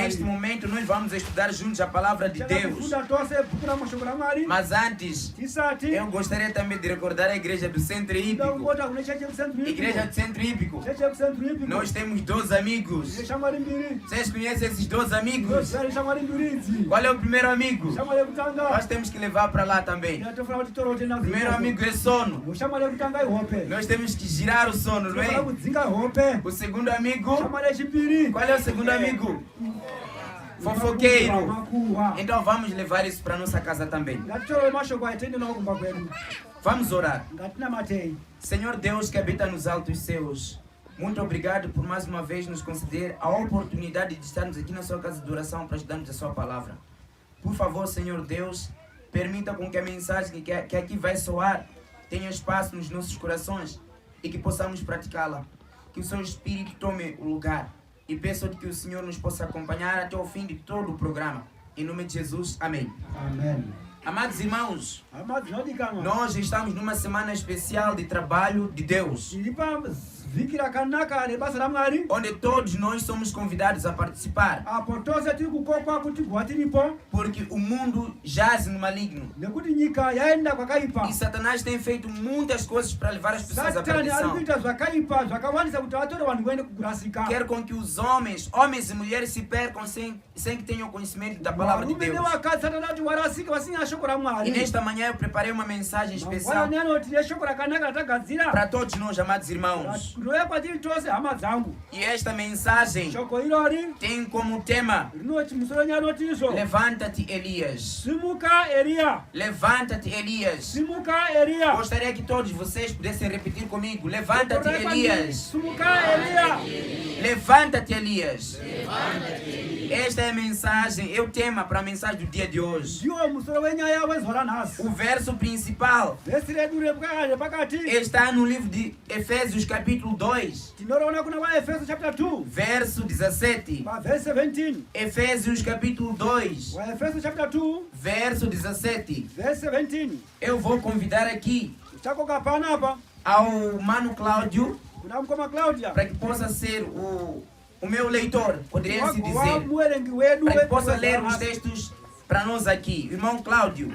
Neste momento nós vamos estudar juntos a palavra de Deus. Mas antes, eu gostaria também de recordar a igreja do Centro Hípico. Igreja do Centro Hípico. Nós temos 12 amigos. Vocês conhecem esses 12 amigos? Qual é o primeiro amigo? Nós temos que levar para lá também. O primeiro amigo é sono. Nós temos que girar o sono, não é? O segundo amigo, qual é o segundo amigo? Fofoqueiro. Então vamos levar isso para nossa casa também. Vamos orar. Senhor Deus que habita nos altos céus, muito obrigado por mais uma vez nos conceder a oportunidade de estarmos aqui na sua casa de oração para estudarmos a sua palavra. Por favor, Senhor Deus, permita com que a mensagem que aqui vai soar tenha espaço nos nossos corações e que possamos praticá-la. Que o seu Espírito tome o lugar. E peço-te que o Senhor nos possa acompanhar até o fim de todo o programa. Em nome de Jesus, amém. Amém. Amados irmãos, nós estamos numa semana especial de trabalho de Deus, onde todos nós somos convidados a participar, porque o mundo jaz no maligno e Satanás tem feito muitas coisas para levar as pessoas à perdição. Quer com que os homens e mulheres se percam sem que tenham conhecimento da palavra de Deus. E nesta manhã eu preparei uma mensagem especial para todos nós, amados irmãos. E esta mensagem tem como tema: Levanta-te, Elias. Levanta-te, Elias. Gostaria que todos vocês pudessem repetir comigo: Levanta-te, Elias. Levanta-te, Elias. Esta é a mensagem, é o tema para a mensagem do dia de hoje. O verso principal está no livro de Efésios capítulo 2, verso 17. Efésios capítulo 2, verso 17. Eu vou convidar aqui ao Mano Cláudio para que possa ser o meu leitor, poderia se dizer, para que possa ler os textos para nós aqui. Irmão Cláudio,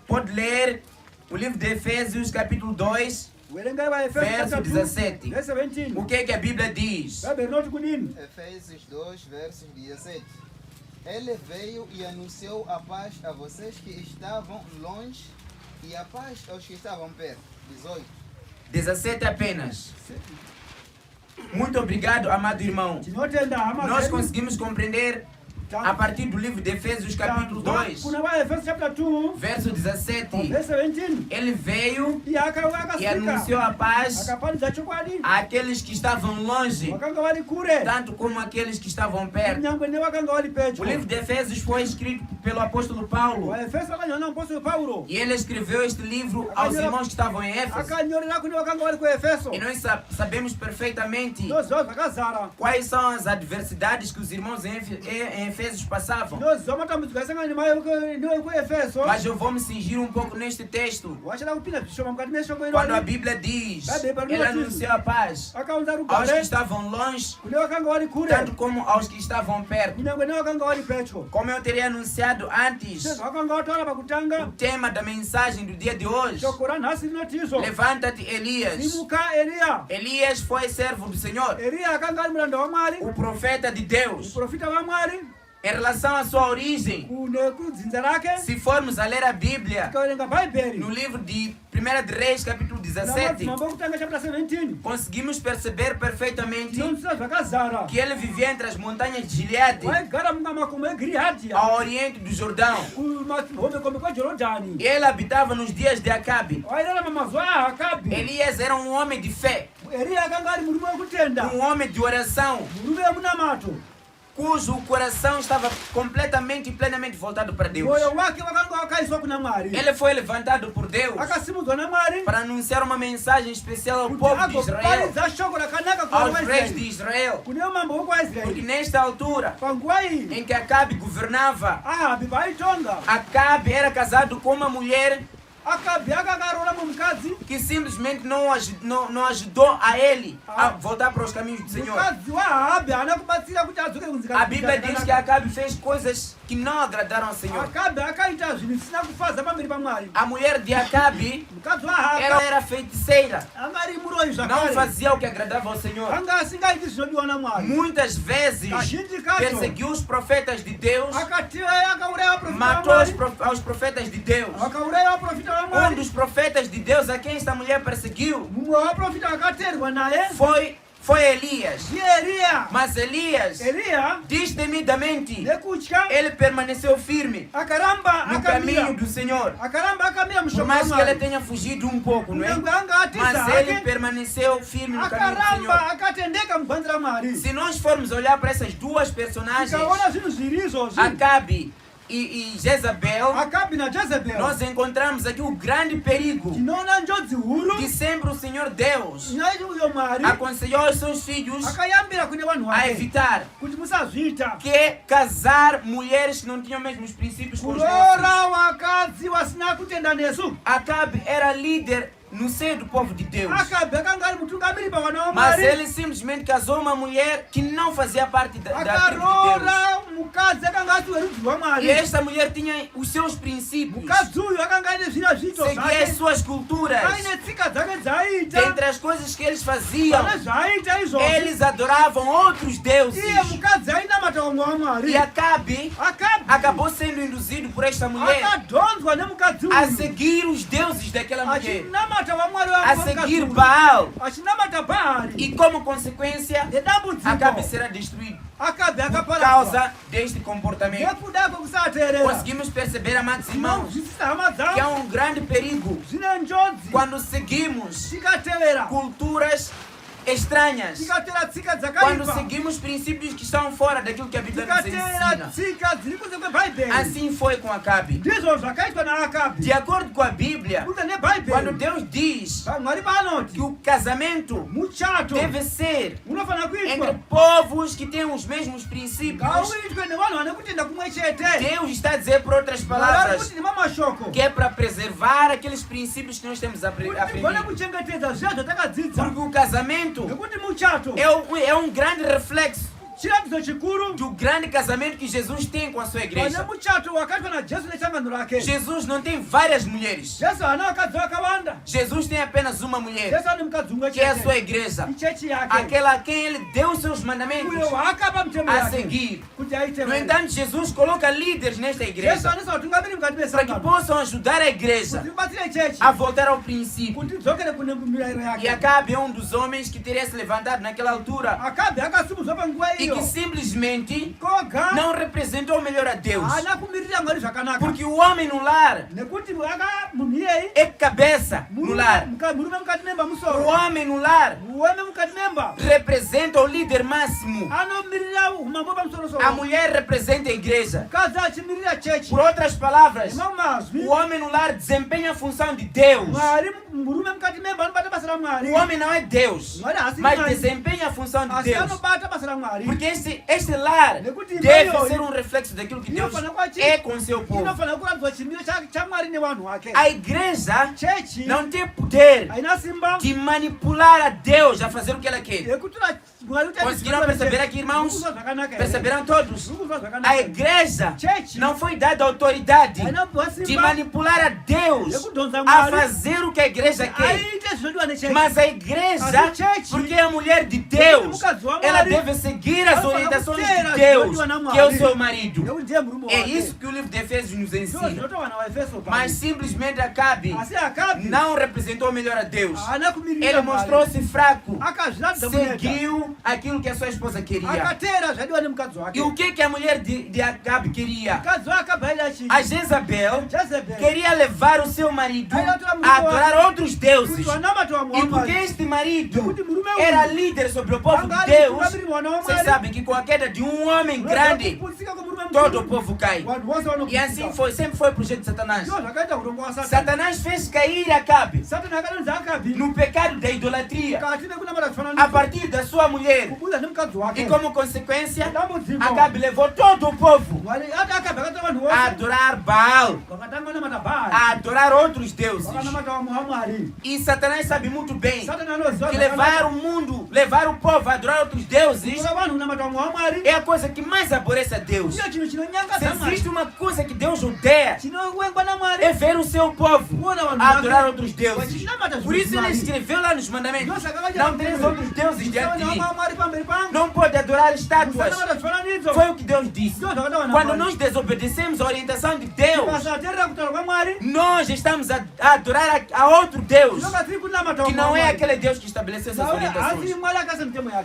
pode ler o livro de Efésios capítulo 2, verso 17. O que é que a Bíblia diz? Efésios 2, versos 17. Ele veio e anunciou a paz a vocês que estavam longe e a paz aos que estavam perto. 18. 17 apenas. Muito obrigado, amado irmão. Nós conseguimos compreender a partir do livro de Efésios capítulo 2, verso 17. Ele veio e anunciou a paz àqueles que estavam longe, tanto como aqueles que estavam perto. O livro de Efésios foi escrito pelo apóstolo Paulo, e ele escreveu este livro aos irmãos que estavam em Éfeso. E nós sabemos perfeitamente quais são as adversidades que os irmãos em Efésios passavam. Mas eu vou me cingir um pouco neste texto. Quando a Bíblia diz: Ele anunciou a paz aos que estavam longe, tanto como aos que estavam perto. Como eu teria anunciado antes, o tema da mensagem do dia de hoje: Levanta-te, Elias. Elias foi servo do Senhor, o profeta de Deus. Em relação à sua origem, se formos a ler a Bíblia, no livro de 1 de Reis, capítulo 17, conseguimos perceber perfeitamente que ele vivia entre as montanhas de Gileade, ao oriente do Jordão. E ele habitava nos dias de Acabe. Elias era um homem de fé, um homem de oração, cujo coração estava completamente e plenamente voltado para Deus. Ele foi levantado por Deus para anunciar uma mensagem especial ao povo de Israel, aos reis de Israel. Porque nesta altura em que Acabe governava, Acabe era casado com uma mulher que simplesmente não ajudou a ele a voltar para os caminhos do Senhor. A Bíblia diz que Acabe fez coisas que não agradaram ao Senhor. A mulher de Acabe, ela era feiticeira, não fazia o que agradava ao Senhor. Muitas vezes perseguiu os profetas de Deus, matou os profetas de Deus. Um dos profetas de Deus a quem esta mulher perseguiu foi Elias. Mas Elias, destemidamente, ele permaneceu firme no caminho do Senhor. Por mais que ele tenha fugido um pouco, não é? Mas ele permaneceu firme no caminho do Senhor. Se nós formos olhar para essas duas personagens, Acabe e Jezabel, nós encontramos aqui o grande perigo que sempre o Senhor Deus aconselhou aos seus filhos a evitar, que é casar mulheres que não tinham mesmo os princípios com os nossos. Acabe era líder no seio do povo de Deus, mas ele simplesmente casou uma mulher que não fazia parte da tribo de Deus. E esta mulher tinha os seus princípios, seguia as suas culturas. Entre as coisas que eles faziam, eles adoravam outros deuses. E Acabe acabou sendo induzido por esta mulher a seguir os deuses daquela mulher, a seguir Baal, e como consequência Acabe será destruído por causa deste comportamento. Conseguimos perceber, amados irmãos, que há um grande perigo quando seguimos culturas estranhas, quando seguimos princípios que estão fora daquilo que a Bíblia nos ensina. Assim foi com Acabe. De acordo com a Bíblia, quando Deus diz que o casamento deve ser entre povos que têm os mesmos princípios, Deus está a dizer, por outras palavras, que é para preservar aqueles princípios que nós temos aprendido. Porque o casamento é um grande reflexo do grande casamento que Jesus tem com a sua igreja. Jesus não tem várias mulheres. Jesus tem apenas uma mulher, que é a sua igreja, aquela a quem ele deu os seus mandamentos a seguir. No entanto, Jesus coloca líderes nesta igreja para que possam ajudar a igreja a voltar ao princípio. E Acabe é um dos homens que teria se levantado naquela altura e que simplesmente não representou melhor a Deus. Porque o homem no lar é cabeça no lar. O homem no lar representa o líder máximo. A mulher representa a igreja. Por outras palavras, o homem no lar desempenha a função de Deus. O homem não é Deus, mas desempenha a função de Deus. Porque este lar deve ser um reflexo daquilo que Deus é com seu povo. A igreja não tem poder de manipular a Deus a fazer o que ela quer. Conseguiram perceber aqui, irmãos? Perceberam todos? A igreja não foi dada a autoridade de manipular a Deus a fazer o que a igreja quer. Mas a igreja, porque é a mulher de Deus, ela deve seguir as orientações de Deus, que é o seu marido. É isso que o livro de Efésios nos ensina. Mas simplesmente Acabe não representou melhor a Deus. Ele mostrou-se fraco, seguiu aquilo que a sua esposa queria. E o que a mulher de Acabe queria? A Jezabel queria levar o seu marido a adorar outros deuses. E porque este marido era líder sobre o povo de Deus, vocês sabem que com a queda de um homem grande, todo o povo cai. E assim foi, sempre foi o projeto de Satanás. Satanás fez cair Acabe no pecado da idolatria a partir da sua mulher. E como consequência, Acabe levou todo o povo a adorar Baal, a adorar outros deuses. E Satanás sabe muito bem que levar o mundo, levar o povo a adorar outros deuses é a coisa que mais aborrece a Deus. Se existe uma coisa que Deus odeia, é ver o seu povo a adorar outros deuses. Por isso ele escreveu lá nos mandamentos: não tereis outros deuses diante de mim. Não pode adorar estátuas. Foi o que Deus disse. Quando nós desobedecemos a orientação de Deus, nós estamos a adorar a outro Deus, que não é aquele Deus que estabeleceu essas orientações.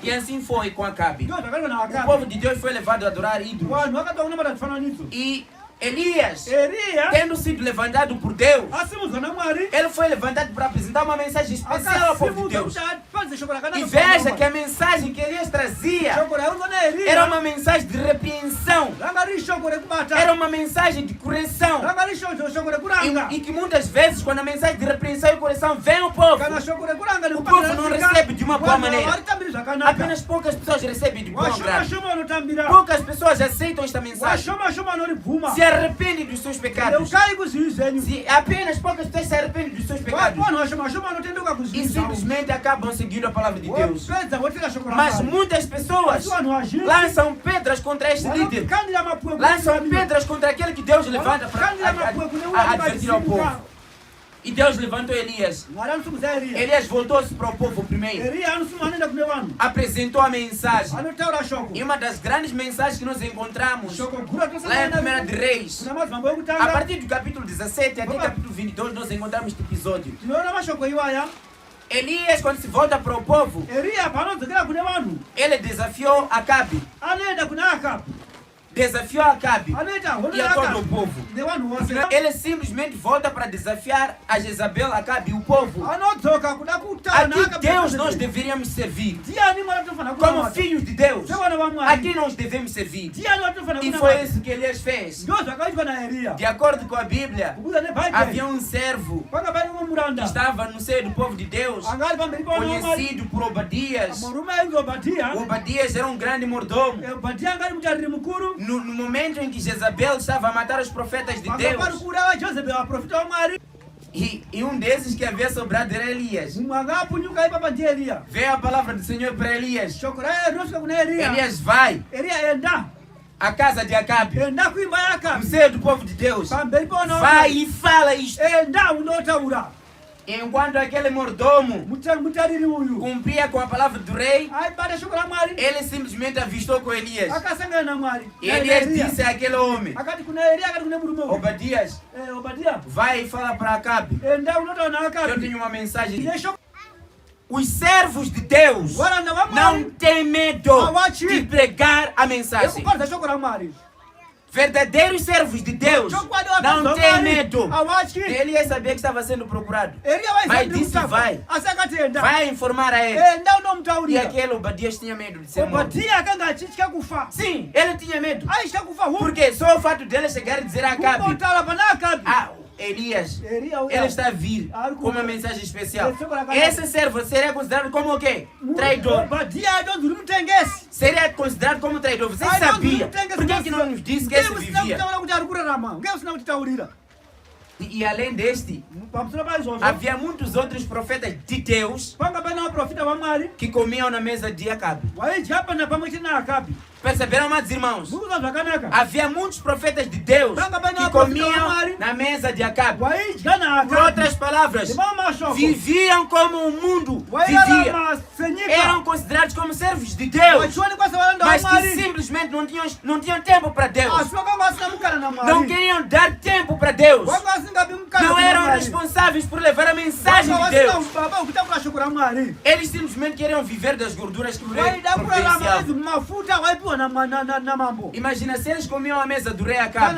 E assim foi com Acabe. O povo de Deus foi levado a adorar ídolos. E Elias, tendo sido levantado por Deus, ele foi levantado para apresentar uma mensagem especial ao povo de Deus. E veja que a mensagem que Elias trazia era uma mensagem de repreensão, era uma mensagem de correção. E que muitas vezes, quando a mensagem de repreensão e correção vem ao povo, o povo não recebe de uma boa maneira. Apenas poucas pessoas recebem de boa grade. Poucas pessoas aceitam esta mensagem, se arrependem dos seus pecados. Apenas poucas pessoas se arrependem dos seus pecados e simplesmente acabam seguindo a palavra de Deus. Mas muitas pessoas lançam pedras contra este líder, lançam pedras contra aquele que Deus levanta para advertir ao povo. E Deus levantou Elias. Elias voltou-se para o povo primeiro, apresentou a mensagem. E uma das grandes mensagens que nós encontramos lá em 1 de Reis, a partir do capítulo 17 até o capítulo 22, nós encontramos este episódio. Elias, quando se volta para o povo, ele desafiou Acabe. Desafiou Acabe e a todo o povo. Ele simplesmente volta para desafiar a Jezabel, Acabe e o povo. Aqui Deus nós deveríamos servir como filhos de Deus. Aqui nós devemos servir. E foi isso que Elias fez. De acordo com a Bíblia, havia um servo que estava no seio do povo de Deus, conhecido por Obadias. Obadias era um grande mordomo. No momento em que Jezabel estava a matar os profetas de Deus, e um desses que havia sobrado era Elias. Veio a palavra do Senhor para Elias. Elias vai à casa de Acabe, no seio do povo de Deus. Vai e fala isto. Enquanto aquele mordomo cumpria com a palavra do rei, ele simplesmente avistou com Elias. E Elias disse àquele homem: Obadias, vai e fala para Acabe que eu tenho uma mensagem. Os servos de Deus não têm medo de pregar a mensagem. Verdadeiros servos de Deus não têm medo. Elias sabia que estava sendo procurado, mas disse: vai informar a ele. E aquele Obadias tinha medo de ser morto. Sim, ele tinha medo. Porque só o fato dele chegar e dizer a Acabe: Elias, ele está a vir com uma mensagem especial. Esse servo seria considerado como o quê? Traidor. Seria considerado como traidor. Você sabia? Por que não nos disse que esse vivia? E além deste, havia muitos outros profetas de Deus que comiam na mesa de Acabe. Perceberam, amados irmãos? Havia muitos profetas de Deus que comiam na mesa de Acabe. Por outras palavras, viviam como o mundo vivia. Eram considerados como servos de Deus, mas que simplesmente não tinham tempo para Deus. Não queriam dar tempo para Deus. Não eram responsáveis por levar a mensagem de Deus. Eles simplesmente queriam viver das gorduras que o rei providenciava. Imagina se eles comiam a mesa do rei Acabe.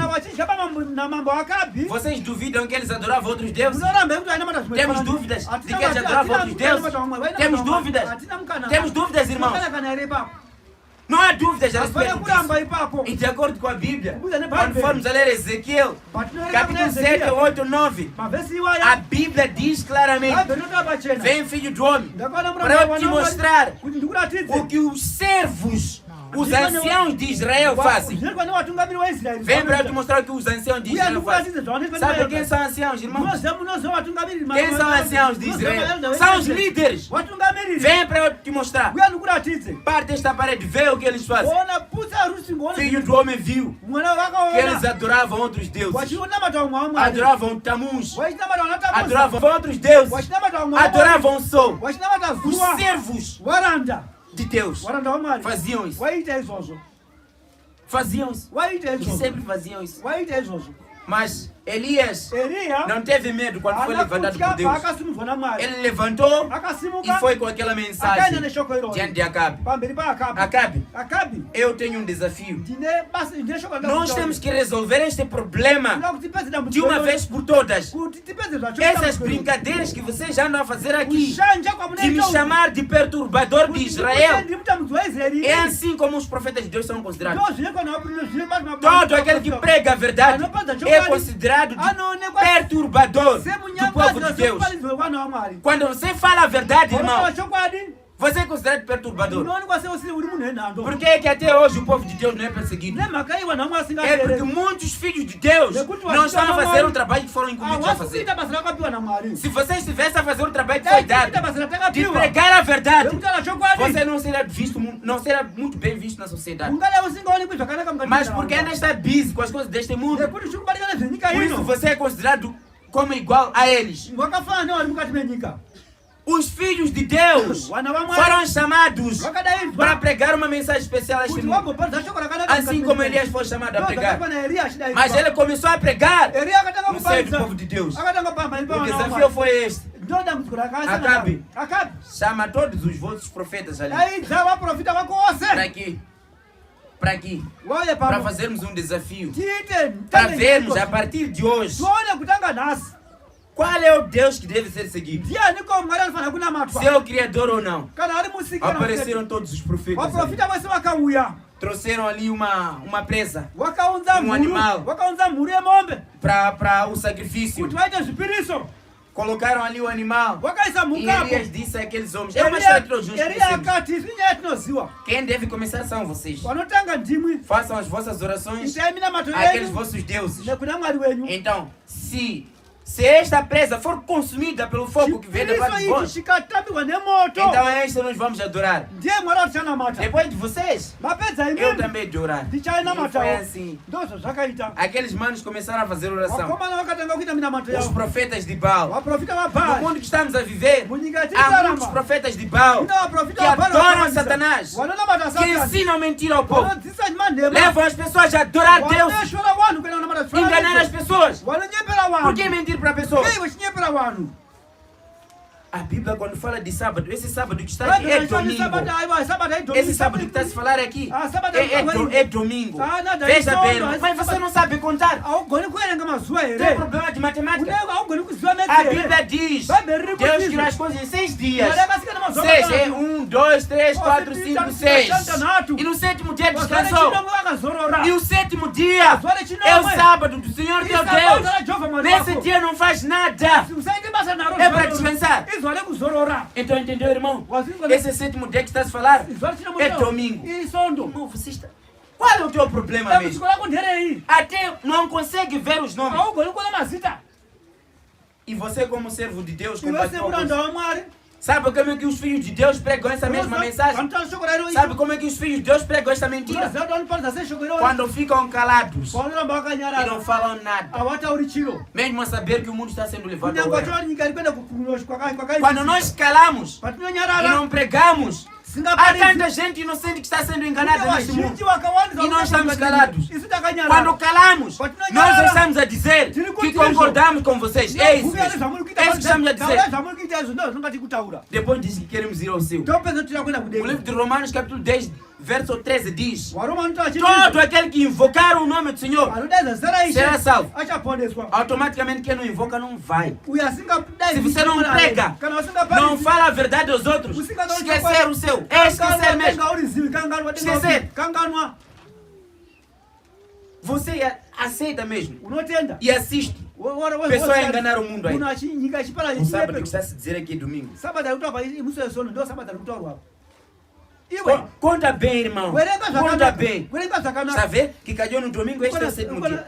Vocês duvidam que eles adoravam outros deuses? Temos dúvidas de que eles adoravam outros deuses? Temos dúvidas? Temos dúvidas, irmãos? Não há dúvidas a respeito disso. E de acordo com a Bíblia, quando formos a ler Ezequiel, capítulo 7, 8, 9, a Bíblia diz claramente: vem, filho do homem, para eu te mostrar o que os servos, os anciãos de Israel fazem. Vem para eu te mostrar o que os anciãos de Israel fazem. Sabe quem são anciãos, irmãos? Quem são anciãos de Israel? São os líderes. Vem para eu te mostrar. Parte desta parede, vê o que eles fazem. Filho do homem viu que eles adoravam outros deuses. Adoravam Tamuz. Adoravam outros deuses. Adoravam o sol. Os servos de Deus faziam isso. Faziam isso. E sempre faziam isso. Mas Elias não teve medo quando foi levantado por Deus. Ele levantou e foi com aquela mensagem diante de Acabe. Acabe, eu tenho um desafio. Nós temos que resolver este problema de uma vez por todas. Essas brincadeiras que vocês já andam a fazer aqui, de me chamar de perturbador de Israel, é assim como os profetas de Deus são considerados. Todo aquele que prega a verdade é considerado de perturbador do povo de Deus. Quando você fala a verdade, irmão, você é considerado perturbador. Por que é que até hoje o povo de Deus não é perseguido? É porque muitos filhos de Deus não estão a fazer o trabalho que foram incumbidos a fazer. Se você estivesse a fazer o trabalho que foi dado, de pregar a verdade, você não será visto, não será muito bem visto na sociedade. Mas porque ainda está busy com as coisas deste mundo, por isso você é considerado como igual a eles. Os filhos de Deus foram chamados para pregar uma mensagem especial a este mundo. Assim como Elias foi chamado a pregar. Mas ele começou a pregar no seio do povo de Deus. O desafio foi este: Acabe, chama todos os vossos profetas ali para aqui, para fazermos um desafio, para vermos a partir de hoje qual é o Deus que deve ser seguido, se é o Criador ou não. Apareceram todos os profetas ali. Trouxeram ali uma presa, um animal para o saquifício. Colocaram ali o animal e Elias disse àqueles homens: é uma história que nós conhecemos. Quem deve começar são vocês. Façam as vossas orações àqueles vossos deuses. Então, se esta presa for consumida pelo fogo que vem da parte de vós, então é isso que nós vamos adorar. Depois de vocês, eu também de orar. E foi assim. Aqueles manos começaram a fazer oração. Os profetas de Baal. No mundo que estamos a viver, há muitos profetas de Baal que adoram Satanás, que ensinam mentira ao povo, levam as pessoas a adorar Deus, enganar as pessoas. Por que mentir para pessoas? A Bíblia, quando fala de sábado, esse sábado que está aqui é domingo. Esse sábado que está a se falar aqui é domingo. Veja bem, mas você não sabe contar. Tem problema de matemática. A Bíblia diz: Deus criou as coisas em 6 dias. 6 é 1, 2, 3, 4, 5, 6. E no 7º dia descansou. E o 7º dia é o sábado do Senhor teu Deus. Nesse dia não faz nada. É para descansar. Então entendeu, irmão? Esse 7º dia que está a se falar é domingo. Irmão, você está... Qual é o teu problema mesmo? Até não consegue ver os nomes. E você, como servo de Deus, como sabe como é que os filhos de Deus pregam essa mesma mensagem? Sabe como é que os filhos de Deus pregam essa mentira? Quando ficam calados e não falam nada, mesmo a saber que o mundo está sendo levado ao erro. Quando nós calamos e não pregamos, há tanta gente inocente que está sendo enganada neste mundo e nós estamos calados. Quando calamos, nós estamos a dizer que concordamos com vocês. É isso mesmo. É isso que estamos a dizer. Depois diz que queremos ir ao céu. O livro de Romanos capítulo 10 verso 13 diz: todo aquele que invocar o nome do Senhor será salvo. Automaticamente quem não invoca não vai. Se você não prega, não fala a verdade aos outros, esquecer o seu. É esquecer mesmo. Esquecer. Você aceita mesmo e assiste pessoas a enganar o mundo aí. Não sabe o que está se dizer aqui domingo. Conta bem, irmão. Conta bem. Está vendo que caiu no domingo, este é o sétimo dia.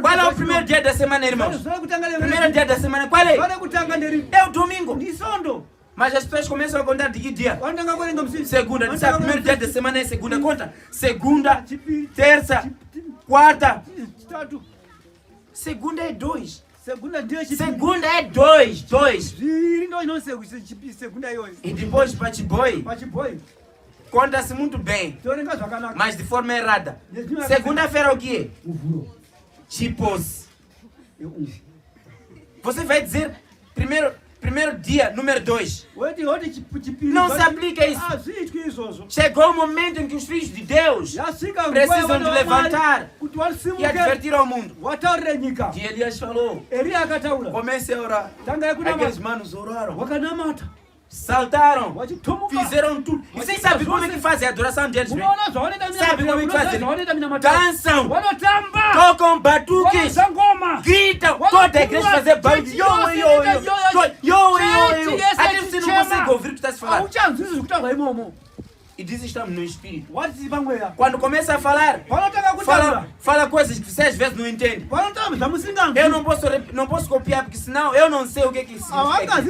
Qual é o primeiro dia da semana, irmão? Primeiro dia da semana, qual é? É o domingo. Mas as pessoas começam a contar de que dia? Segunda. Diz, o primeiro dia da semana é segunda. Conta. Segunda, terça, quarta. Segunda é 2. Segunda é 2. E depois Pachiboi. Conta-se muito bem, mas de forma errada. Segunda-feira o quê? Tipos. Você vai dizer primeiro dia, número 2. Não se aplica isso. Chegou o momento em que os filhos de Deus precisam de levantar e advertir ao mundo. E Elias falou: comece a orar. Aqueles manos oraram, saltaram, fizeram tudo. Vocês sabem como é que fazem a adoração deles? Sabe como é que fazem? Dançam, tocam batuques, gritam, toda a igreja fazer barulho. Até você não consegue ouvir o que está se falando. E diz que estamos no espírito. Quando começa a falar, fala coisas que você às vezes não entende. Eu não posso copiar, porque senão eu não sei o que significa.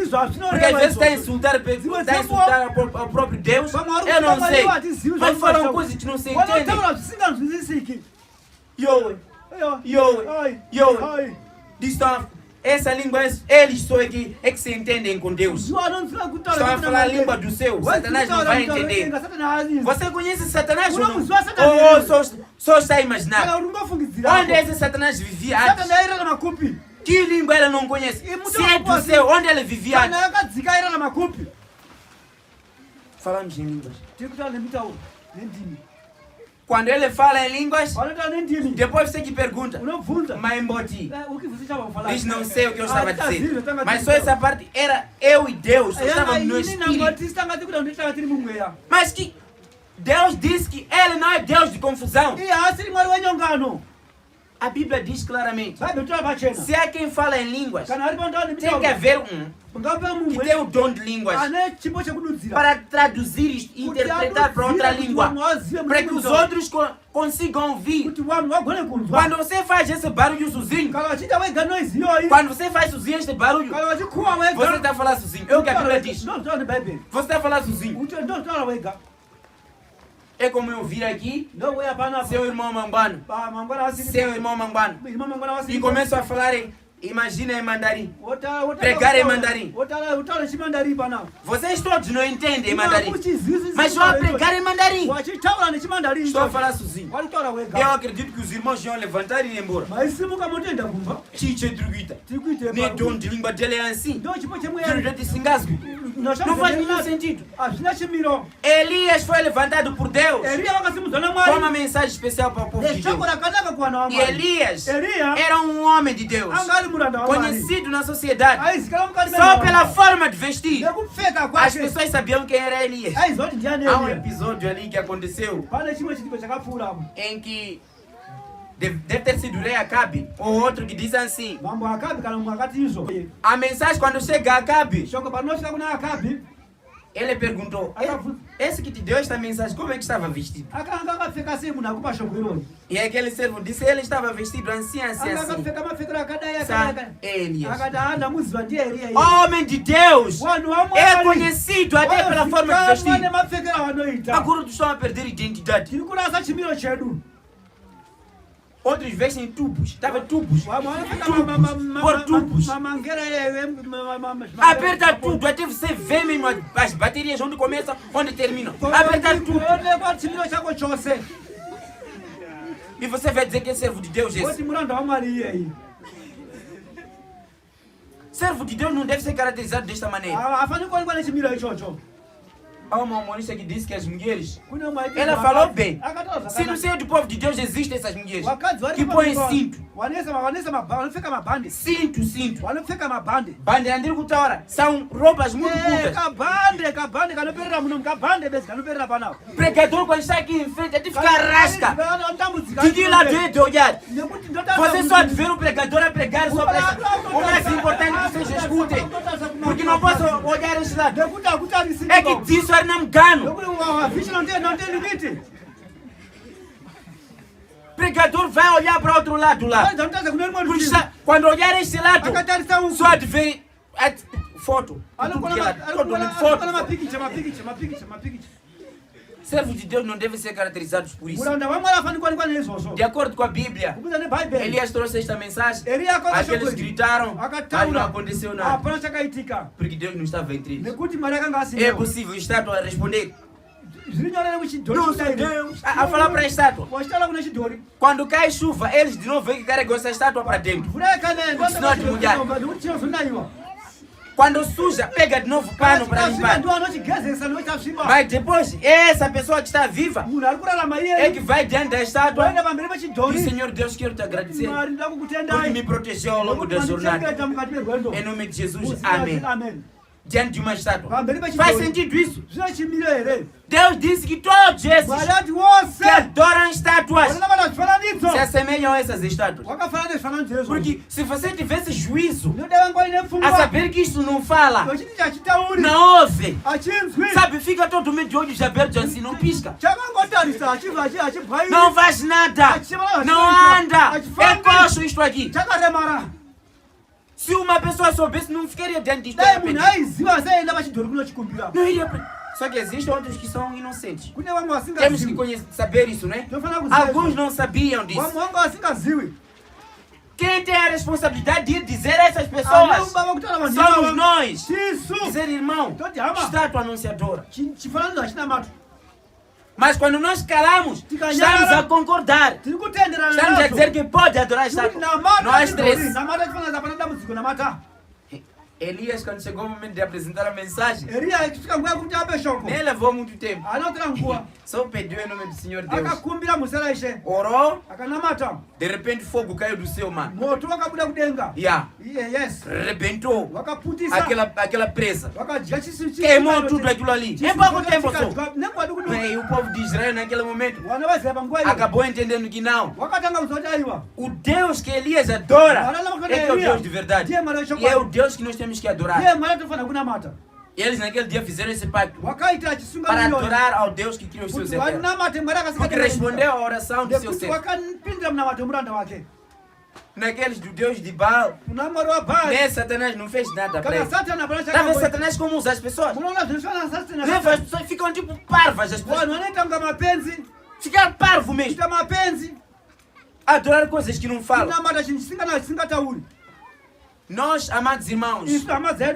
Porque às vezes está a insultar ao próprio Deus. Eu não sei. Mas falam coisas que não se entendem. Diz, essa língua, eles só é que se entendem com Deus. Estão a falar a língua do céu. Satanás não vai entender. Você conhece Satanás ou não? Ou só está a imaginar? Onde esse Satanás vivia antes? Que língua ele não conhece? Se é do céu, onde ele vivia antes? Falamos em línguas. Quando ele fala em línguas, depois você que pergunta, mas emboti. Diz, não sei o que eu estava dizendo. Mas só essa parte era eu e Deus. Estávamos no espírito. Mas que Deus disse que ele não é Deus de confusão. A Bíblia diz claramente: se há quem fala em línguas, tem que haver que tem o dom de línguas para traduzir e interpretar para outra língua, para que os outros consigam ouvir. Quando você faz esse barulho sozinho, quando você faz sozinho este barulho, você está a falar sozinho. É o que a Bíblia diz. Você está a falar sozinho. É como eu vir aqui, seu irmão Mambano, e começo a falar imagina em mandarim, pregar em mandarim. Vocês todos não entendem mandarim, mas estou a pregar em mandarim. Estou a falar sozinho. Eu acredito que os irmãos vão levantar e ir embora. Chiche Druguita, nem dom de língua dele é assim. Não faz nenhum sentido. Elias foi levantado por Deus com uma mensagem especial para o povo de Deus. E Elias era um homem de Deus, conhecido na sociedade só pela forma de vestir. As pessoas sabiam quem era Elias. Há um episódio ali que aconteceu em que deve ter sido o rei Acabe ou outro que diz assim: a mensagem quando chega a Acabe, ele perguntou: esse que te deu esta mensagem, como é que estava vestido? E aquele servo disse: ele estava vestido assim. Elias, homem de Deus, é conhecido até pela forma de vestir. Agora tu estás a perder identidade. Outros vestem tubos. Estava tubos. Por tubos. Aperta tudo. Até você vê mesmo as baterias onde começam, onde terminam. Aperta tudo. E você vai dizer que é servo de Deus esse? Servo de Deus não deve ser caracterizado desta maneira. Há uma humorista que disse que as mulheres... Ela falou bem. Se no seio do povo de Deus existem essas mulheres que põem cinto. Cinto. Bande andiri kutaura. São roupas muito curtas. Pregador quando está aqui em frente, ele fica rasca. Fique lá dentro de olhar. Você só ver o pregador a pregar só para o mais importante que vocês escutem. Porque não posso olhar esse lado. É que disso era não engano. Pregador vai olhar para outro lado lá. Porque quando olhar esse lado, só de ver foto. Servos de Deus não devem ser caracterizados por isso. De acordo com a Bíblia, Elias trouxe esta mensagem. Aqueles gritaram, mas não aconteceu nada. Porque Deus não estava entre eles. É possível a estátua responder. Não sei Deus. A falar para a estátua. Quando cai chuva, eles de novo vêm que carregam essa estátua para dentro. Senão é de mulher. Quando suja, pega de novo pano para limpar. Mas depois, essa pessoa que está viva é que vai diante da estátua. E Senhor Deus, quero te agradecer porque me protegeu ao longo da jornada. Em nome de Jesus, amém. Diante de uma estátua. Faz sentido isso? Deus disse que todos esses que adoram estátuas se assemelham a essas estátuas. Porque se você tivesse juízo a saber que isso não fala, não ouve, sabe, fica todo mundo de olhos abertos assim, não pisca, não faz nada, não anda, é coxo isto aqui. Se uma pessoa soubesse, não ficaria diante disto. Não iria. Só que existem outros que são inocentes. Temos que saber isso, né? Alguns não sabiam disso. Quem tem a responsabilidade de dizer a essas pessoas somos nós. Dizer, irmão, estátua anunciadora. Mas quando nós calamos, estamos a concordar. Estamos a dizer que pode adorar a estátua. Nós três. Elias, quando chegou o momento de apresentar a mensagem, nem levou muito tempo. Só pediu em nome do Senhor Deus. Orou. De repente fogo caiu do céu, mano. Rebentou aquela presa. Queimou tudo aquilo ali. Em pouco tempo só. E o povo de Israel naquele momento acabou entendendo que não. O Deus que Elias adora é que é o Deus de verdade. E é o Deus que nós temos que adorar. E eles naquele dia fizeram esse pacto para adorar ao Deus que criou os seus céus. Porque respondeu à oração do seu ser. Naqueles do Deus de Baal, nem Satanás não fez nada para ele. Está vendo Satanás como usa as pessoas? Leva as pessoas, ficam tipo parvas as pessoas. Ficar parvo mesmo. Adorar coisas que não falam. Nós, amados irmãos,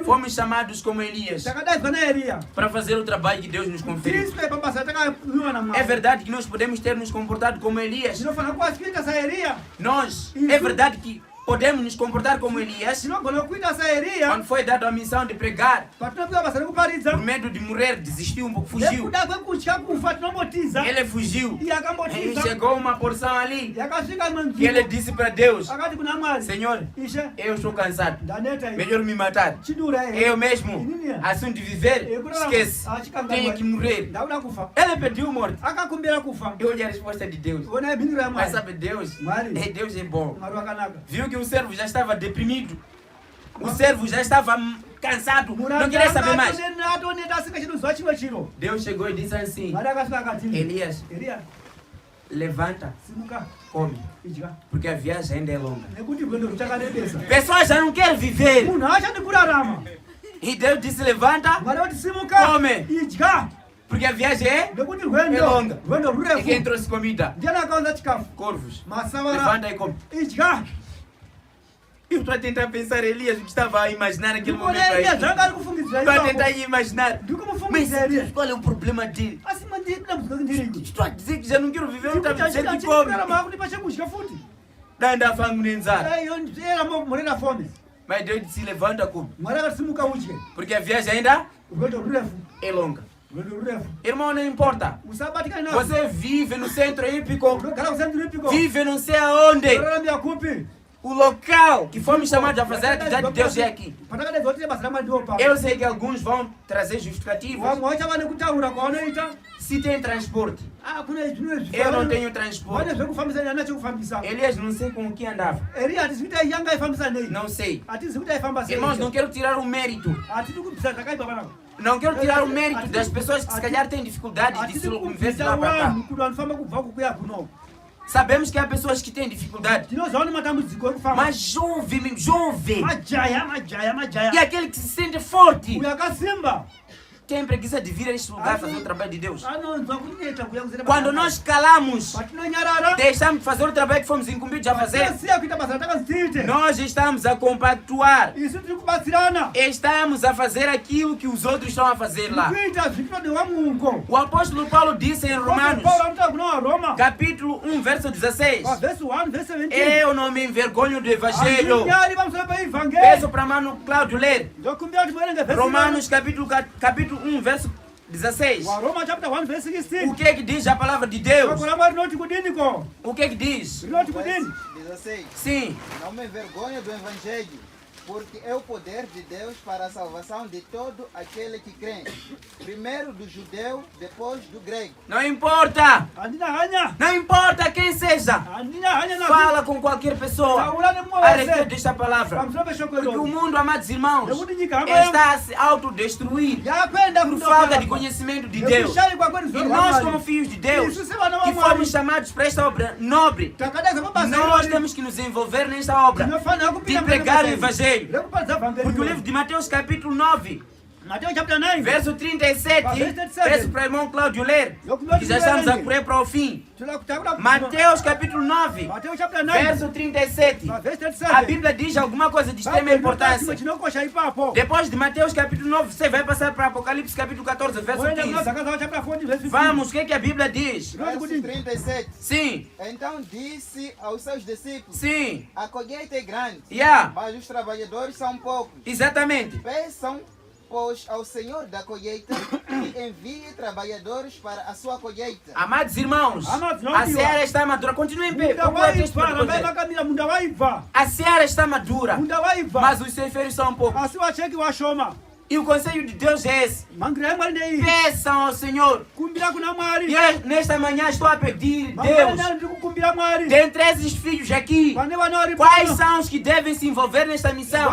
fomos chamados como Elias para fazer o trabalho que Deus nos conferiu. É verdade que nós podemos ter nos comportado como Elias. É verdade que podemos nos comportar como Elias. Quando foi dado a missão de pregar, por medo de morrer, desistiu, fugiu. Ele fugiu. E chegou uma porção ali que ele disse para Deus: Senhor, eu estou cansado, melhor me matar. Eu mesmo, assunto de viver, esquece, tenho que morrer. Ele pediu morte. E olha a resposta de Deus. Mas sabe, Deus é bom. Viu que o servo já estava deprimido. O servo já estava cansado. Não queria saber mais. Deus chegou e disse assim: Elias, levanta, come, porque a viagem ainda é longa. Pessoas já não querem viver. E Deus disse: levanta, come, porque a viagem é longa. E quem trouxe comida? Corvos. Levanta e come. Eu estou a tentar pensar, Elias, o que estava a imaginar naquele momento aí. Estou a tentar imaginar. Mas qual é o problema dele? Estou a dizer que já não quero viver, eu estava dizendo que come. Dá fango nenzar. Mas Deus disse: levanta, come. Porque a viagem ainda é longa. Irmão, não importa. Você vive no centro hípico, vive não sei aonde. O local que fomos chamados a fazer a atividade de Deus é aqui. Eu sei que alguns vão trazer justificativos. Se tem transporte. Eu não tenho transporte. Elias não sei com o que andava. Não sei. Irmãos, não quero tirar o mérito. Não quero tirar o mérito das pessoas que se calhar têm dificuldade de se locomover de lá para cá. Sabemos que há pessoas que têm dificuldade. Mas jovem, jovem. E aquele que se sente forte tem preguiça de vir a este lugar fazer o trabalho de Deus. Quando nós calamos, deixamos de fazer o trabalho que fomos incumbidos a fazer. Nós estamos a compactuar. Estamos a fazer aquilo que os outros estão a fazer lá. O apóstolo Paulo disse em Romanos, capítulo 1, verso 16. Eu não me envergonho do Evangelho. Peço para mano Cláudio ler. Romanos capítulo 1, verso 16. O que é que diz a palavra de Deus? O que é que diz? 16. Sim. Não me envergonho do Evangelho, porque é o poder de Deus para a salvação de todo aquele que crê. Primeiro do judeu, depois do grego. Não importa. Não importa quem seja. Fala com qualquer pessoa a respeito desta palavra. Porque o mundo, amados irmãos, está a se autodestruir por falta de conhecimento de Deus. E nós, como filhos de Deus, que fomos chamados para esta obra nobre, nós temos que nos envolver nesta obra de pregar o Evangelho. Porque o livro de Mateus capítulo 9, verso 37, peço para o irmão Cláudio ler, que já estamos a correr para o fim. Mateus capítulo 9, verso 37. A Bíblia diz alguma coisa de extrema importância. Depois de Mateus capítulo 9, você vai passar para Apocalipse capítulo 14, verso 15. Vamos, o que é que a Bíblia diz? Verso 37. Sim. Então disse aos seus discípulos: Sim. A colheita é grande, mas os trabalhadores são poucos. Exatamente. Peçam, pois, ao Senhor da colheita que envie trabalhadores para a sua colheita. Amados irmãos, a seara está madura. Continue em pé. A seara está madura, mas os ceifeiros são poucos. E o conselho de Deus é esse: peçam ao Senhor. E eu, nesta manhã, estou a pedir, Deus, dentre esses filhos aqui, quais são os que devem se envolver nesta missão?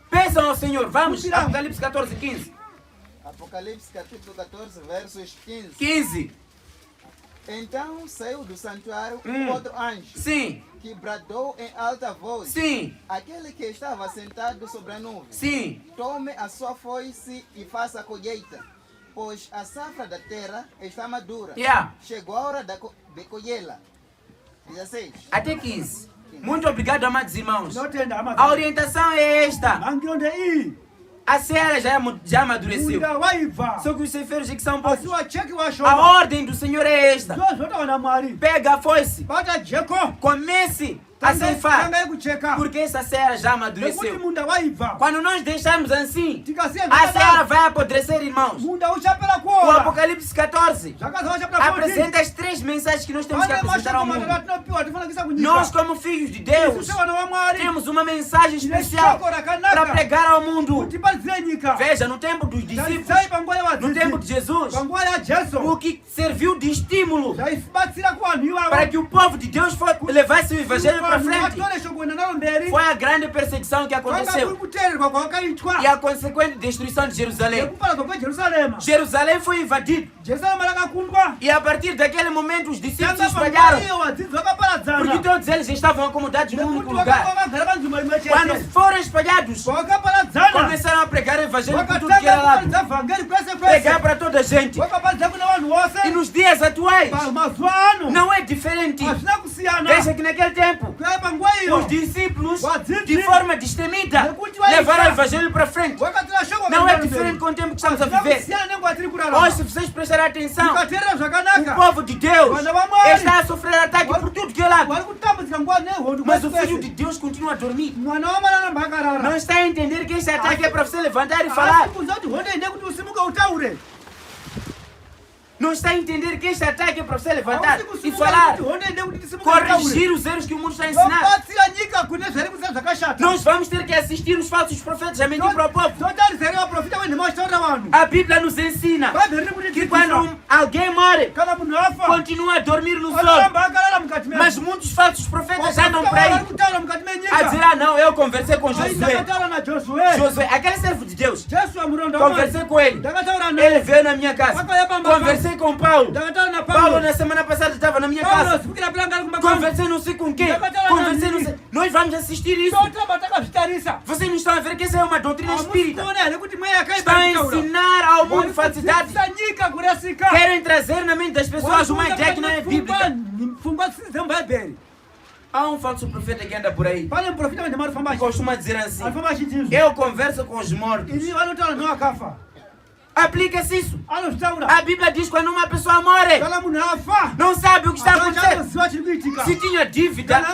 Peçam ao Senhor. Vamos, Apocalipse 14, 15. Apocalipse capítulo 14, versos 15. 15. Então saiu do santuário um outro anjo. Sim. Que bradou em alta voz. Sim. Aquele que estava sentado sobre a nuvem. Sim. Tome a sua foice e faça a colheita, pois a safra da terra está madura. Chegou a hora de colhê-la. 16. Até 15. Muito obrigado, amados irmãos. A orientação é esta. A seara já amadureceu. Só que os ceifeiros que são poucos. A ordem do Senhor é esta: pega a foice, comece a ceifar, porque essa seara já amadureceu. Quando nós deixarmos assim, a seara vai apodrecer, irmãos. O Apocalipse 14 apresenta as 3 mensagens que nós temos que apresentar ao mundo. Nós, como filhos de Deus, temos uma mensagem especial para pregar ao mundo. Veja, no tempo dos discípulos, no tempo de Jesus, o que serviu de estímulo para que o povo de Deus levasse o Evangelho para frente foi a grande perseguição que aconteceu e a consequente destruição de Jerusalém. Jerusalém foi invadido e a partir daquele momento os discípulos se espalharam, porque todos eles estavam acomodados num único lugar. Quando foram espalhados, começaram a pregar o Evangelho por tudo que era lado, pregar para toda a gente. E nos dias atuais não é diferente. Veja que naquele tempo os discípulos, de forma destemida, levaram o evangelho para frente. Não é diferente com o tempo que estamos a viver. Hoje, se vocês prestarem atenção, o povo de Deus está a sofrer ataque por tudo que é lado. Mas o Filho de Deus continua a dormir. Não está a entender que esse ataque é para você levantar e falar. Não está a entender que este ataque é para você levantar e falar, corrigir os erros que o mundo está a ensinar. Nós vamos ter que assistir os falsos profetas a mentir para o povo. A Bíblia nos ensina que quando alguém morre, continua a dormir no sono. Mas muitos falsos profetas andam para aí a dizer, não, eu conversei com Josué. Josué, aquele servo de Deus, conversei com ele. Ele veio na minha casa. Conversei com Paulo. Paulo na semana passada estava na minha casa. Conversei não sei com quem. Conversei não sei. Nós vamos assistir isso. Vocês não estão a ver que essa é uma doutrina espírita. Estão a ensinar ao mundo falsidade. Querem trazer na mente das pessoas uma ideia que não é bíblica. Há um falso profeta que anda por aí. Costuma dizer assim: eu converso com os mortos. Aplica-se isso. A Bíblia diz que quando uma pessoa morre, não sabe o que está acontecendo. Se tinha dívida,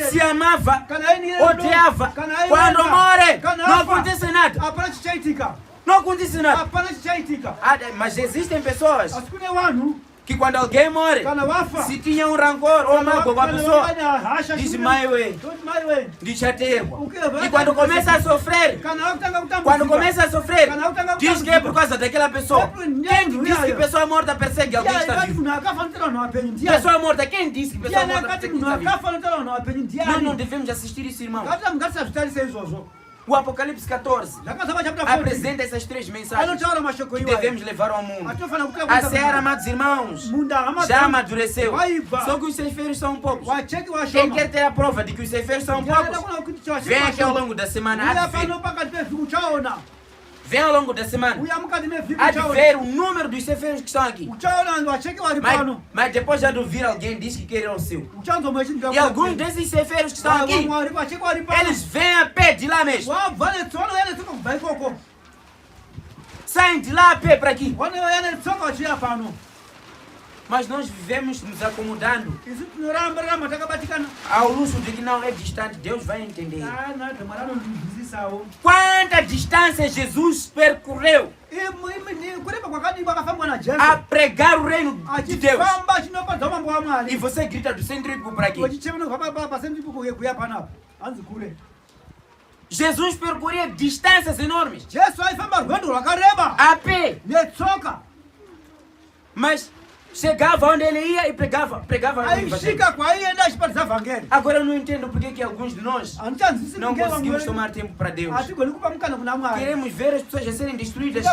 se amava, odiava. Quando morre, não acontece nada. Não acontece nada. Mas existem pessoas que quando alguém morre, se tinha um rancor ou mágoa com a pessoa, diz maiuê, diz chateia. E quando começa a sofrer, diz que é por causa daquela pessoa. Quem disse que pessoa morta persegue alguém que está vivo? Pessoa morta, quem disse que pessoa morta persegue alguém que está vivo? Nós não devemos assistir isso, irmão. O Apocalipse 14 apresenta essas três mensagens que devemos levar ao mundo. A seara, amados irmãos, já amadureceu. Só que os ceifeiros são poucos. Quem quer ter a prova de que os ceifeiros são poucos, vem aqui ao longo da semana. Vem ao longo da semana. Há de ver o número dos ceifeiros que estão aqui. Mas depois já de ouvir alguém diz que quer o seu. E alguns desses ceifeiros que estão aqui, eles vêm a pé de lá mesmo. Saem de lá a pé para aqui. Mas nós vivemos nos acomodando ao luxo de que não é distante. Deus vai entender. Quanta distância Jesus percorreu a pregar o reino de Deus. E você grita do centro para aqui. Jesus percorria distâncias enormes a pé. Mas chegava onde ele ia e pregava Agora eu não entendo porque que alguns de nós não conseguimos tomar tempo para Deus. Queremos ver as pessoas a serem destruídas.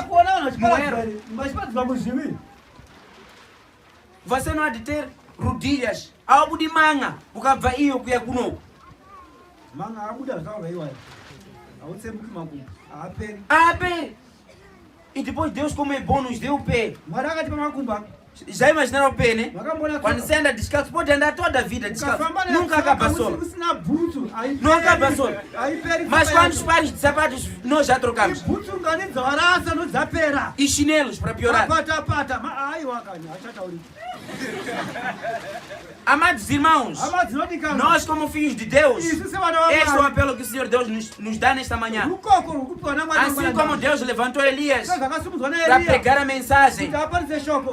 Você não há de ter rodilhas. Algo de manga. O que vai ir o que é conosco. E depois Deus, como é bom, nos deu o pé. Já imaginaram o pé, né? Quando você anda descalço, pode andar toda a vida descalço. Nunca acaba só. Não acaba só. Mas quantos pares de sapatos nós já trocamos? E chinelos para piorar. Amados irmãos, nós como filhos de Deus, este é o apelo que o Senhor Deus nos dá nesta manhã. Assim como Deus levantou Elias para pregar a mensagem,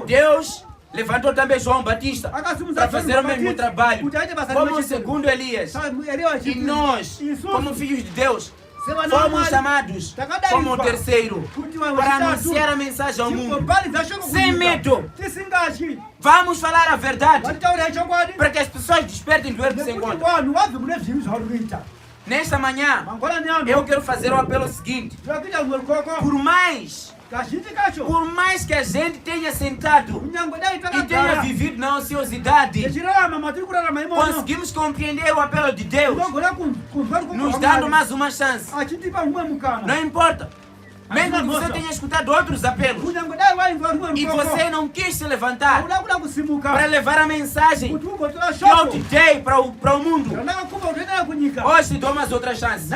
Deus levantou também João Batista para fazer o mesmo trabalho, como o segundo Elias. E nós, como filhos de Deus, fomos chamados como o terceiro para anunciar a mensagem ao mundo, sem medo. Vamos falar a verdade para que as pessoas despertem do erro que se encontram. Nesta manhã, eu quero fazer o apelo seguinte: por mais que a gente tenha sentado e tenha vivido na ociosidade, conseguimos compreender o apelo de Deus, nos dando mais uma chance. Não importa. Mesmo que você tenha escutado outros apelos e você não quis se levantar para levar a mensagem que eu te dei para o mundo, hoje te dou umas outras chances.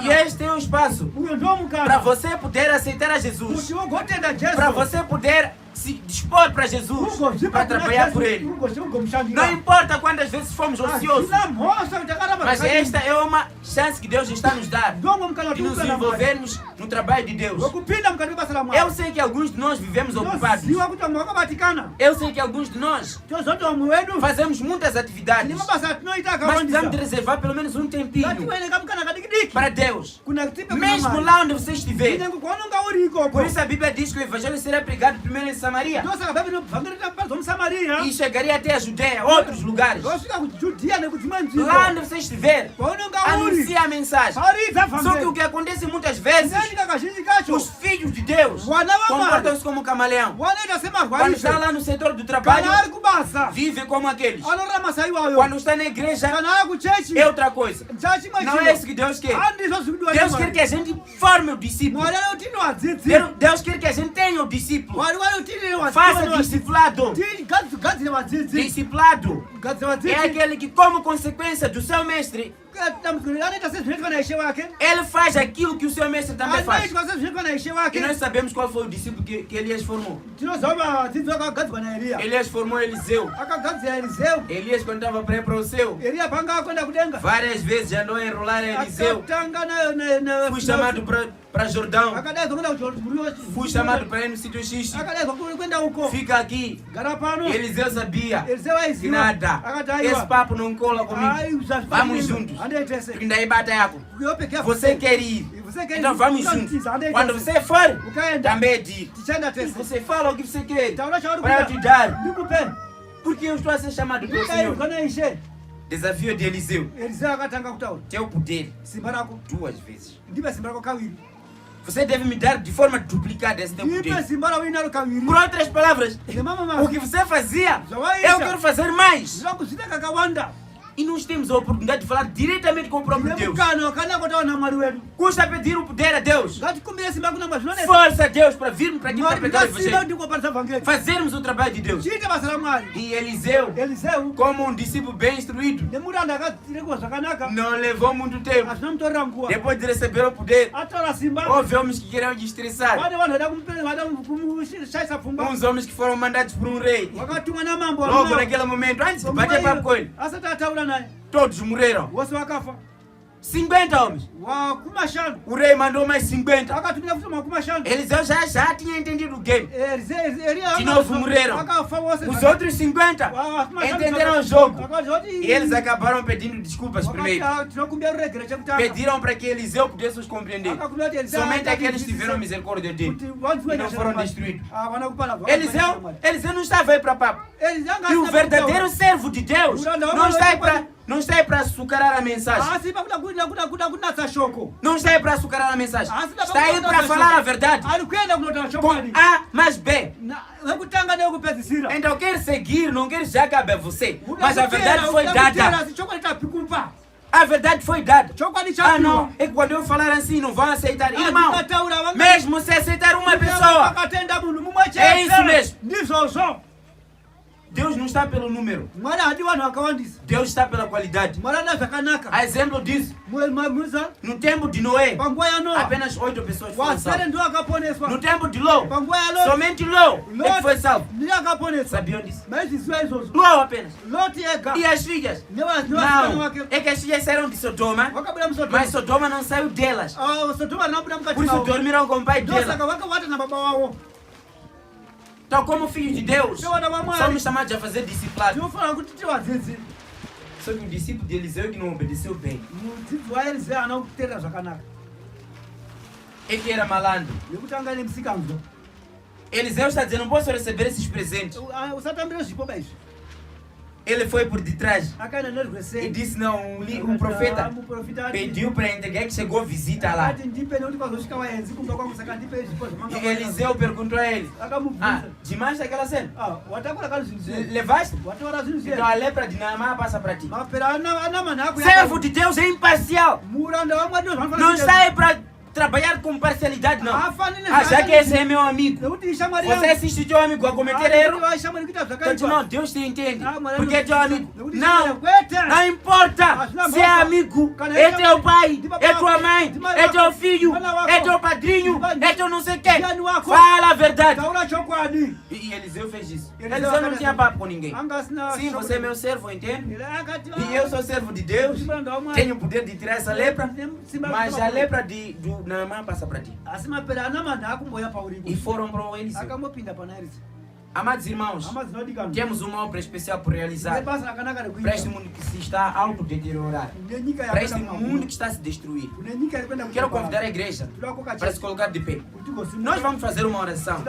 E este é o espaço para você poder aceitar a Jesus, para você poder se dispor para Jesus, para trabalhar por Ele. Não importa quantas vezes fomos ociosos, mas esta é uma chance que Deus está nos dando de nos envolvermos no trabalho de Deus. Eu sei que alguns de nós vivemos ocupados. Eu sei que alguns de nós fazemos muitas atividades, mas precisamos de reservar pelo menos um tempinho para Deus, mesmo lá onde você estiver. Por isso a Bíblia diz que o Evangelho será pregado primeiro em Samaria e chegaria até a Judeia, outros lugares. Lá onde você estiver, anuncie a mensagem. Só que o que acontece muitas vezes, os filhos de Deus comportam-se como camaleão. Quando está lá no setor do trabalho, vive como aqueles. Quando está na igreja, é outra coisa. Não é isso que Deus quer. Deus quer que a gente forme o discípulo. Deus quer que a gente tenha o discípulo. Faça discipulado. Discipulado é aquele que, como consequência do seu mestre, ele faz aquilo que o seu mestre também faz. E nós sabemos qual foi o discípulo que Elias formou. Elias formou Eliseu. Elias, quando estava para ir para o céu, várias vezes já andou a enrolar Eliseu. Fui chamado para Jordão. Fui chamado para ir no sítio X. Fica aqui. Eliseu sabia que nada. Esse papo não cola comigo. Vamos juntos. Você quer ir? Então vamos juntos. Quando você for, também diga. Você fala o que você quer para eu te dar. Porque eu estou a ser chamado pelo Senhor. Desafio de Eliseu. Teu poder 2 vezes. Você deve me dar de forma duplicada esse teu poder. Por outras palavras, o que você fazia, eu quero fazer mais. E nós temos a oportunidade de falar diretamente com o próprio Deus. Custa pedir o poder a Deus. Força a Deus para virmos para aqui para pregar o Evangelho. Fazermos o trabalho de Deus. E Eliseu, como um discípulo bem instruído, não levou muito tempo. Depois de receber o poder, houve homens que queriam destressar. Uns homens que foram mandados por um rei. Logo naquele momento, antes de bater papo com ele, todos morreram. 50 homens. O rei mandou mais 50. Eliseu já tinha entendido o game. De novo morreram. Os outros 50 entenderam o jogo. E eles acabaram pedindo desculpas primeiro. Pediram para que Eliseu pudesse os compreender. Somente aqueles tiveram misericórdia dele e não foram destruídos. Eliseu não estava aí para papo. E o verdadeiro servo de Deus não está aí para açucarar a mensagem. Não está aí para açucarar a mensagem. Está aí para falar a verdade. Com A mais B. Então quer seguir, não quer já cabe a você. Mas a verdade foi dada. A verdade foi dada. Ah não, é que quando eu falar assim não vão aceitar. Irmão, mesmo se aceitar uma pessoa, é isso mesmo. Deus não está pelo número. Deus está pela qualidade. A exemplo disso, no tempo de Noé, apenas 8 pessoas foram salvas. No tempo de Ló, somente Ló é que foi salvo. Sabiam disso? Ló apenas. E as filhas? Não, é que as filhas saíram de Sodoma, mas Sodoma não saiu delas. Por isso dormiram com o pai delas. Então, como filhos de Deus, somos chamados a fazer discipulado. Só que o discípulo de Eliseu que não obedeceu bem. É que era malandro. Eliseu está dizendo, não posso receber esses presentes. Ele foi por detrás e disse, não, o profeta pediu para entregar que chegou visita lá. E Eliseu perguntou a ele, demais aquela cena? Levaste? Então a lepra de Naamã passa para ti. Servo de Deus é imparcial. Não sai para trabalhar com parcialidade, não. Já que esse é meu amigo. Você assiste teu amigo a cometer erro. Então, não, Deus te entende. Porque é teu amigo. Não importa se é amigo, é teu pai, é tua mãe, é teu filho, é teu padrinho, é teu não sei o que. Fala a verdade. E Eliseu fez isso. Eliseu não tinha papo com ninguém. Sim, você é meu servo, entende? E eu sou servo de Deus. Tenho o poder de tirar essa lepra. Mas a lepra do Naamã passa para ti. E foram para o Eliseu. Amados irmãos, temos uma obra especial por realizar para este mundo que se está a autodeteriorar, para este mundo que está a se destruir. Quero convidar a igreja para se colocar de pé. Nós vamos fazer uma oração.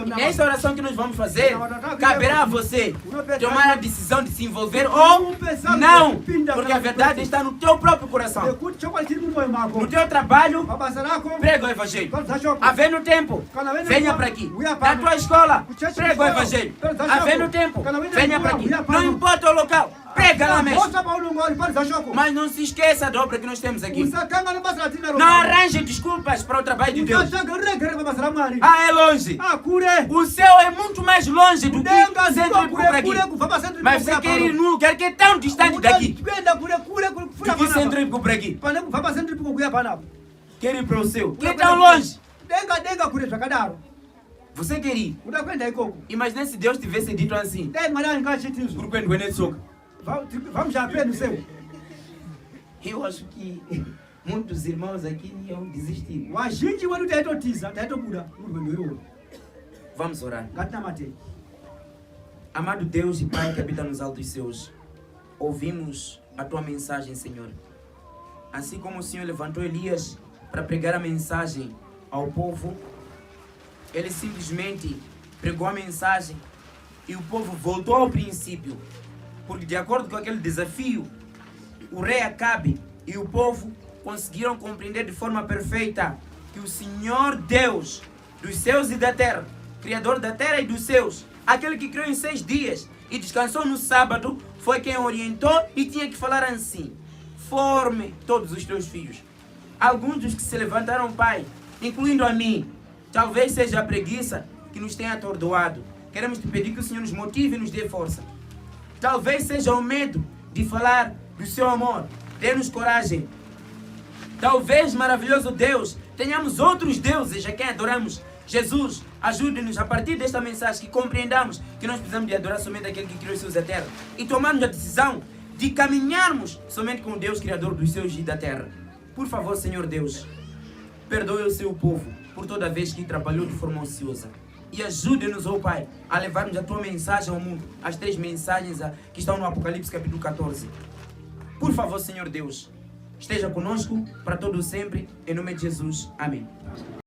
E nessa oração que nós vamos fazer, caberá a você tomar a decisão de se envolver ou não, porque a verdade está no teu próprio coração. No teu trabalho, prega o evangelho. Havendo tempo, venha para aqui. Na tua escola, prega o evangelho. Havendo tempo, venha para aqui. Não importa o local, prega lá mesmo. Mas não se esqueça da obra que nós temos aqui. Não arranje desculpas para o trabalho de Deus. É longe. O céu é muito mais longe do que o centro por aqui. Mas você quer ir num lugar que é tão distante daqui. Do que centro por aqui. Quer ir para o céu, que é tão longe. Você quer ir? Imagina se Deus tivesse dito assim. Vamos já ver no céu. Eu acho que muitos irmãos aqui iam desistir. Vamos orar. Amado Deus e Pai que habita nos altos céus, ouvimos a Tua mensagem, Senhor. Assim como o Senhor levantou Elias para pregar a mensagem ao povo, ele simplesmente pregou a mensagem e o povo voltou ao princípio. Porque de acordo com aquele desafio, o rei Acabe e o povo conseguiram compreender de forma perfeita que o Senhor Deus dos céus e da terra, Criador da terra e dos céus, aquele que criou em 6 dias e descansou no sábado, foi quem orientou e tinha que falar assim: forme todos os teus filhos. Alguns dos que se levantaram, Pai, incluindo a mim, talvez seja a preguiça que nos tenha atordoado. Queremos te pedir que o Senhor nos motive e nos dê força. Talvez seja o medo de falar do seu amor. Dê-nos coragem. Talvez, maravilhoso Deus, tenhamos outros deuses a quem adoramos. Jesus, ajude-nos a partir desta mensagem que compreendamos que nós precisamos de adorar somente aquele que criou os céus e a terra. E tomarmos a decisão de caminharmos somente com o Deus Criador dos céus e da terra. Por favor, Senhor Deus, perdoe o seu povo por toda vez que trabalhou de forma ociosa. E ajude-nos, ó Pai, a levarmos a Tua mensagem ao mundo. As 3 mensagens que estão no Apocalipse capítulo 14. Por favor, Senhor Deus, esteja conosco para todo sempre. Em nome de Jesus. Amém.